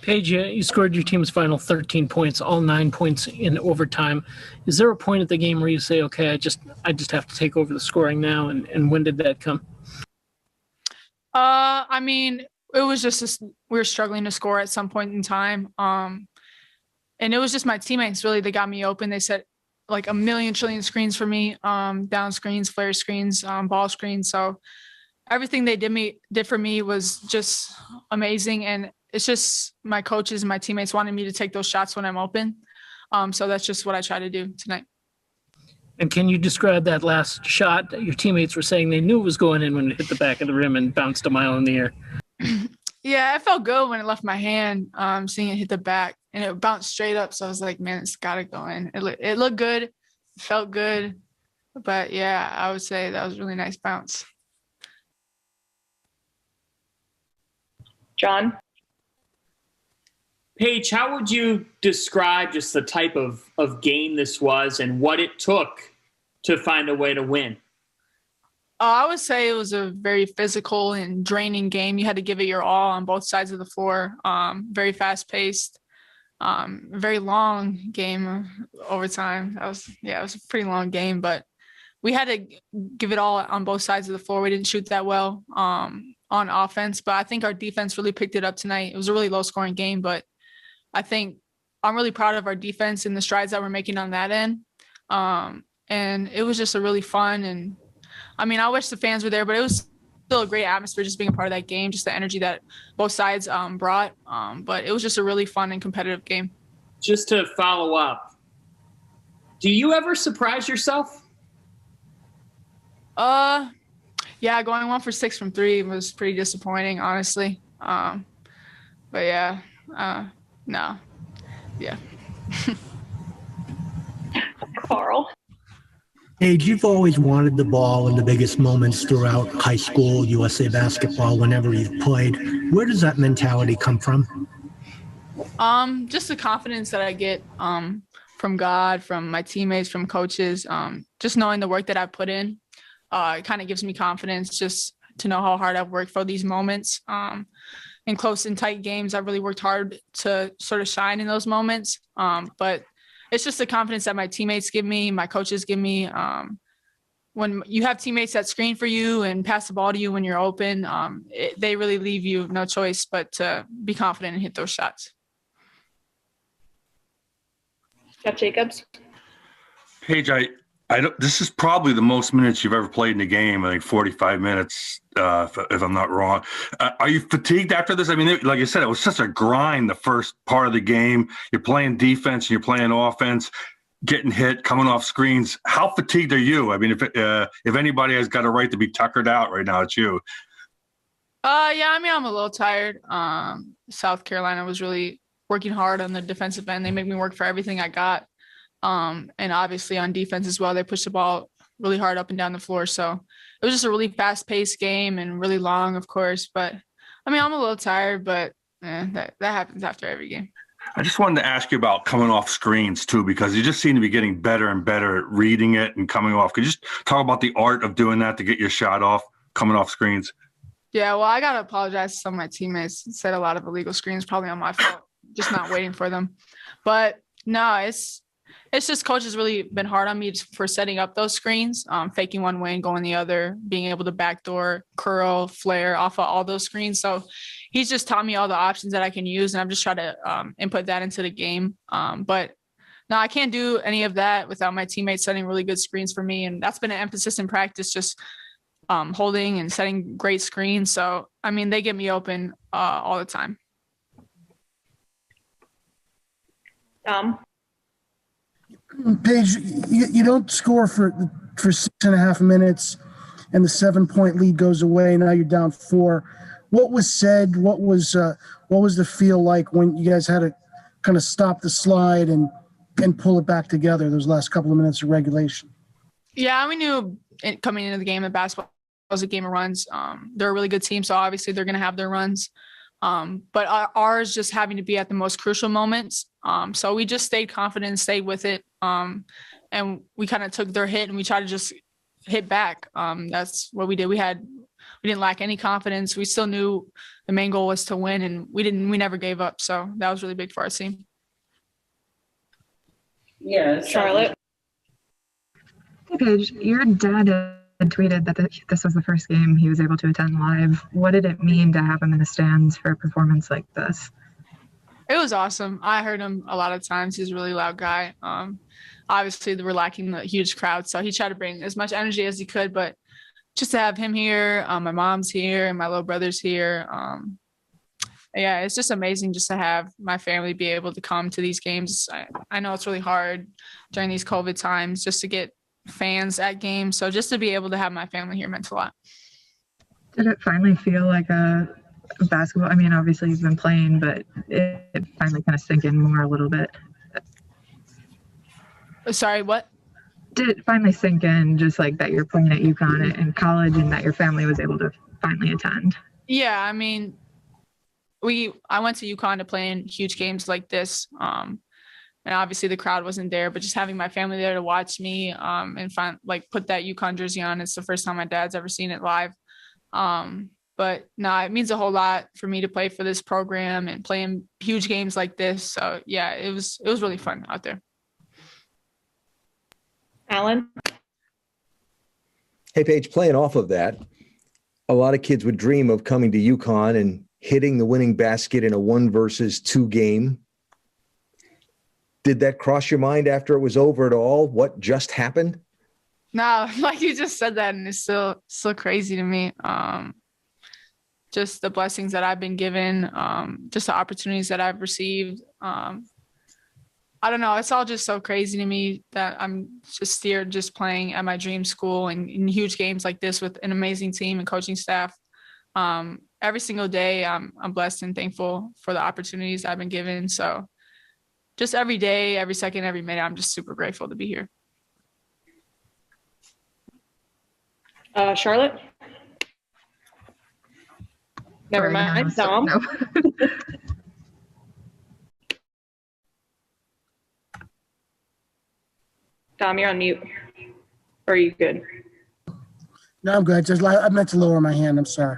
Paige, you scored your team's final 13 points, all 9 points in overtime. Is there a point at the game where you say, okay, I just have to take over the scoring now? And when did that come? I mean, it was just we were struggling to score at some point in time. And it was just my teammates really that got me open. They set like a million trillion screens for me, down screens, flare screens, ball screens. So everything they did for me was just amazing. And it's just my coaches and my teammates wanted me to take those shots when I'm open. So that's just what I try to do tonight. And can you describe that last shot that your teammates were saying they knew it was going in when it hit the back of the rim and bounced a mile in the air? Yeah, it felt good when it left my hand, seeing it hit the back, and it bounced straight up. So I was like, man, it's got to go in. It looked good. It felt good. But, yeah, I would say that was a really nice bounce. John? Paige, how would you describe just the type of game this was and what it took to find a way to win? I would say it was a very physical and draining game. You had to give it your all on both sides of the floor. Very fast-paced, very long game overtime. It was a pretty long game, but we had to give it all on both sides of the floor. We didn't shoot that well on offense, but I think our defense really picked it up tonight. It was a really low-scoring game, but I think I'm really proud of our defense and the strides that we're making on that end. And it was just a really fun and, I mean, I wish the fans were there, but it was still a great atmosphere just being a part of that game, just the energy that both sides brought. But it was just a really fun and competitive game. Just to follow up, do you ever surprise yourself? Yeah, going 1 for 6 from 3 was pretty disappointing, honestly. But yeah, no. Yeah. Carl? Paige, you've always wanted the ball in the biggest moments throughout high school, USA basketball, whenever you've played. Where does that mentality come from? Just the confidence that I get from God, from my teammates, from coaches, just knowing the work that I put in. It kind of gives me confidence just to know how hard I've worked for these moments. In close and tight games, I've really worked hard to sort of shine in those moments. But it's just the confidence that my teammates give me, my coaches give me. When you have teammates that screen for you and pass the ball to you when you're open, they really leave you no choice but to be confident and hit those shots. Jeff Jacobs? Paige, this is probably the most minutes you've ever played in a game. I think 45 minutes, if I'm not wrong. Are you fatigued after this? I mean, like I said, it was such a grind the first part of the game. You're playing defense and you're playing offense, getting hit, coming off screens. How fatigued are you? I mean, if anybody has got a right to be tuckered out right now, it's you. Yeah, I mean, I'm a little tired. South Carolina was really working hard on the defensive end. They make me work for everything I got. And obviously on defense as well, they pushed the ball really hard up and down the floor. So it was just a really fast-paced game and really long, of course. But, I mean, I'm a little tired, but that happens after every game. I just wanted to ask you about coming off screens, too, because you just seem to be getting better and better at reading it and coming off. Could you just talk about the art of doing that to get your shot off, coming off screens? Yeah, well, I got to apologize to some of my teammates. Set a lot of illegal screens, probably on my fault, just not waiting for them. But, no, it's just coach has really been hard on me for setting up those screens, faking one way and going the other, being able to backdoor, curl, flare off of all those screens. So he's just taught me all the options that I can use, and I'm just trying to input that into the game. But no, I can't do any of that without my teammates setting really good screens for me, and that's been an emphasis in practice, just holding and setting great screens. So, I mean, they get me open all the time. Paige, you don't score for 6.5 minutes, and the 7-point lead goes away. Now you're down 4. What was said? What was the feel like when you guys had to kind of stop the slide and pull it back together those last couple of minutes of regulation? Yeah, we knew coming into the game that basketball was a game of runs. They're a really good team, so obviously they're going to have their runs. But ours just having to be at the most crucial moments. So we just stayed confident and stayed with it. And we kind of took their hit and we tried to just hit back. That's what we did. We had didn't lack any confidence. We still knew the main goal was to win, and we never gave up. So that was really big for our team. Yeah. Charlotte. Hey, Paige, your dad had tweeted that this was the first game he was able to attend live. What did it mean to have him in the stands for a performance like this? It was awesome. I heard him a lot of times. He's a really loud guy. Obviously, we're lacking the huge crowd, so he tried to bring as much energy as he could. But just to have him here, my mom's here, and my little brother's here. Yeah, it's just amazing just to have my family be able to come to these games. I know it's really hard during these COVID times just to get fans at games. So just to be able to have my family here meant a lot. Did it finally feel like a basketball? I mean, obviously you've been playing, but it finally kind of sink in more a little bit. Sorry, what? Did it finally sink in just like that you're playing at UConn in college and that your family was able to finally attend? Yeah, I mean, I went to UConn to play in huge games like this. And obviously the crowd wasn't there, but just having my family there to watch me and put that UConn jersey on. It's the first time my dad's ever seen it live. But no, it means a whole lot for me to play for this program and play in huge games like this. So yeah, it was really fun out there. Alan. Hey, Paige, playing off of that, a lot of kids would dream of coming to UConn and hitting the winning basket in a 1-versus-2 game. Did that cross your mind after it was over at all? What just happened? No, like you just said that, and it's still crazy to me. Just the blessings that I've been given, just the opportunities that I've received. I don't know. It's all just so crazy to me that I'm just here just playing at my dream school and in huge games like this with an amazing team and coaching staff. Every single day, I'm blessed and thankful for the opportunities I've been given. So just every day, every second, every minute, I'm just super grateful to be here. Charlotte. Never mind. Dom. No. Dom, you're on mute. Or are you good? No, I'm good. I meant to lower my hand. I'm sorry.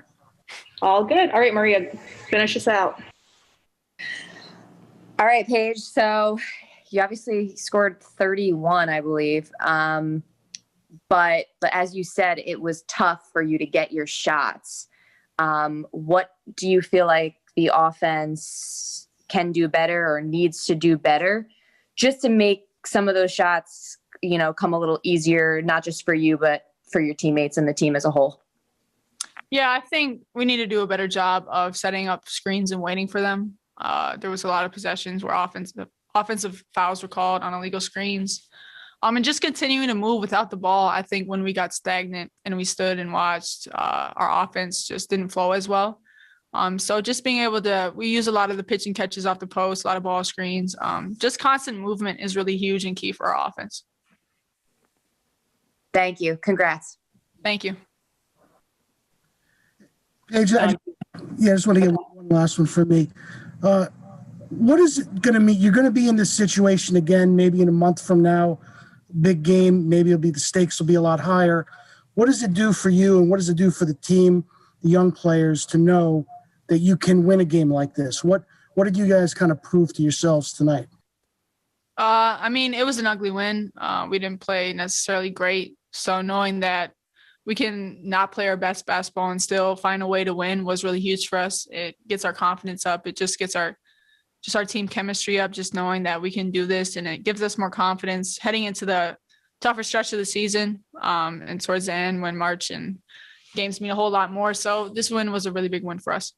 All good. All right, Maria, finish us out. All right, Paige. So you obviously scored 31, I believe. But as you said, it was tough for you to get your shots. What do you feel like the offense can do better or needs to do better just to make some of those shots, come a little easier, not just for you, but for your teammates and the team as a whole? Yeah, I think we need to do a better job of setting up screens and waiting for them. There was a lot of possessions where offensive fouls were called on illegal screens. And just continuing to move without the ball. I think when we got stagnant and we stood and watched, our offense just didn't flow as well. So just being able we use a lot of the pitch and catches off the post, a lot of ball screens. Just constant movement is really huge and key for our offense. Thank you. Congrats. Thank you. Paige, I just want to get one last one for me. What is it going to mean? You're going to be in this situation again, maybe in a month from now, big game, maybe the stakes will be a lot higher. What does it do for you, and what does it do for the team, the young players, to know that you can win a game like this? What did you guys kind of prove to yourselves tonight? I mean, it was an ugly win. We didn't play necessarily great. So knowing that we can not play our best basketball and still find a way to win was really huge for us. It gets our confidence up. It just gets our team chemistry up, just knowing that we can do this, and it gives us more confidence heading into the tougher stretch of the season and towards the end when March and games mean a whole lot more. So this win was a really big win for us.